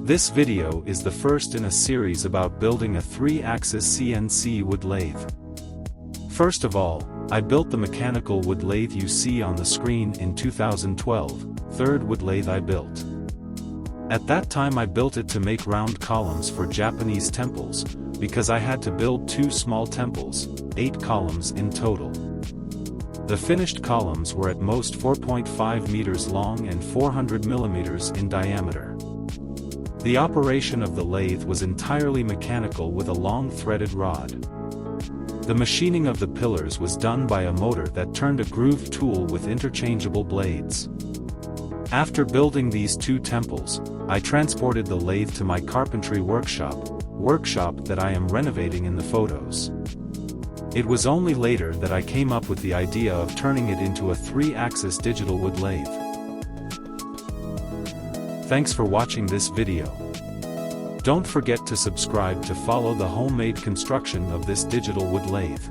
This video is the first in a series about building a 3-axis CNC wood lathe. First of all, I built the mechanical wood lathe you see on the screen in 2012, third wood lathe I built. At that time I built it to make round columns for Japanese temples, because I had to build 2 small temples, 8 columns in total. The finished columns were at most 4.5 meters long and 400 millimeters in diameter. The operation of the lathe was entirely mechanical with a long threaded rod. The machining of the pillars was done by a motor that turned a groove tool with interchangeable blades. After building these 2 temples, I transported the lathe to my carpentry workshop that I am renovating in the photos. It was only later that I came up with the idea of turning it into a 3-axis digital wood lathe. Thanks for watching this video. Don't forget to subscribe to follow the homemade construction of this digital wood lathe.